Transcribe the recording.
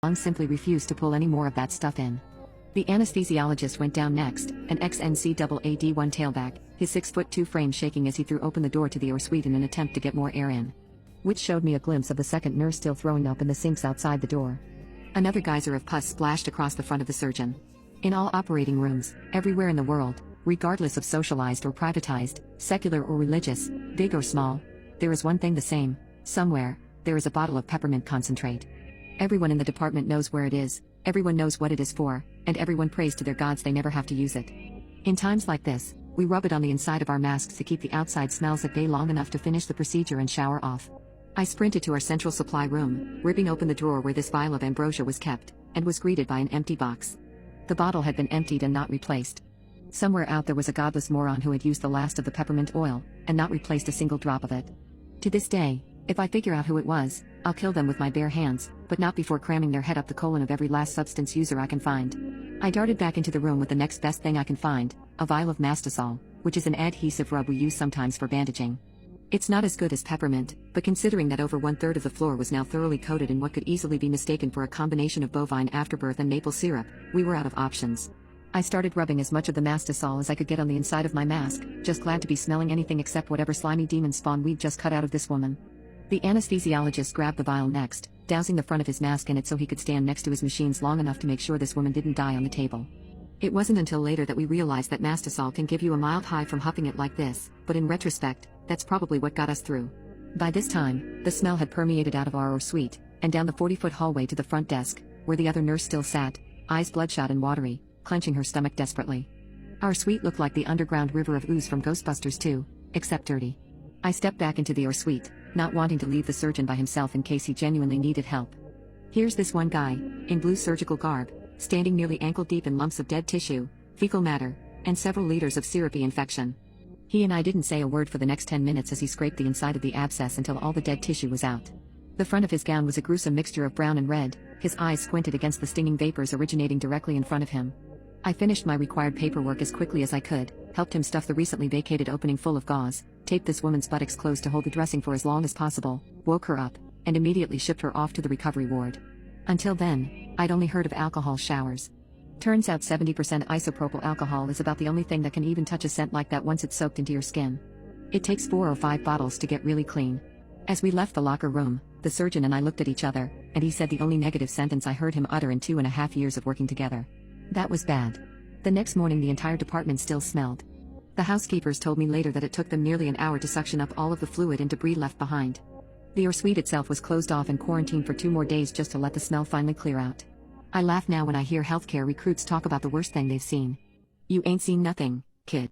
Long simply refused to pull any more of that stuff in. The anesthesiologist went down next, an ex-NCAA-D1 tailback, his 6'2" frame shaking as he threw open the door to the OR suite in an attempt to get more air in. Which showed me a glimpse of the second nurse still throwing up in the sinks outside the door. Another geyser of pus splashed across the front of the surgeon. In all operating rooms, everywhere in the world, regardless of socialized or privatized, secular or religious, big or small, there is one thing the same: somewhere, there is a bottle of peppermint concentrate. Everyone in the department knows where it is, everyone knows what it is for, and everyone prays to their gods they never have to use it. In times like this, we rub it on the inside of our masks to keep the outside smells at bay long enough to finish the procedure and shower off. I sprinted to our central supply room, ripping open the drawer where this vial of ambrosia was kept, and was greeted by an empty box. The bottle had been emptied and not replaced. Somewhere out there was a godless moron who had used the last of the peppermint oil, and not replaced a single drop of it. To this day, if I figure out who it was, I'll kill them with my bare hands, but not before cramming their head up the colon of every last substance user I can find. I darted back into the room with the next best thing I can find, a vial of Mastisol, which is an adhesive rub we use sometimes for bandaging. It's not as good as peppermint, but considering that over 1/3 of the floor was now thoroughly coated in what could easily be mistaken for a combination of bovine afterbirth and maple syrup, we were out of options. I started rubbing as much of the Mastisol as I could get on the inside of my mask, just glad to be smelling anything except whatever slimy demon spawn we'd just cut out of this woman. The anesthesiologist grabbed the vial next, dousing the front of his mask in it so he could stand next to his machines long enough to make sure this woman didn't die on the table. It wasn't until later that we realized that Mastisol can give you a mild high from huffing it like this, but in retrospect, that's probably what got us through. By this time, the smell had permeated out of our OR suite, and down the 40-foot hallway to the front desk, where the other nurse still sat, eyes bloodshot and watery, clenching her stomach desperately. Our suite looked like the underground river of ooze from Ghostbusters 2, except dirty. I stepped back into the OR suite, not wanting to leave the surgeon by himself in case he genuinely needed help. Here's this one guy, in blue surgical garb, standing nearly ankle-deep in lumps of dead tissue, fecal matter, and several liters of syrupy infection. He and I didn't say a word for the next 10 minutes as he scraped the inside of the abscess until all the dead tissue was out. The front of his gown was a gruesome mixture of brown and red, his eyes squinted against the stinging vapors originating directly in front of him. I finished my required paperwork as quickly as I could, helped him stuff the recently vacated opening full of gauze, taped this woman's buttocks closed to hold the dressing for as long as possible, woke her up, and immediately shipped her off to the recovery ward. Until then, I'd only heard of alcohol showers. Turns out 70% isopropyl alcohol is about the only thing that can even touch a scent like that once it's soaked into your skin. It takes 4 or 5 bottles to get really clean. As we left the locker room, the surgeon and I looked at each other, and he said the only negative sentence I heard him utter in 2.5 years of working together. That was bad. The next morning the entire department still smelled. The housekeepers told me later that it took them nearly an hour to suction up all of the fluid and debris left behind. The OR suite itself was closed off and quarantined for 2 more days just to let the smell finally clear out. I laugh now when I hear healthcare recruits talk about the worst thing they've seen. You ain't seen nothing, kid.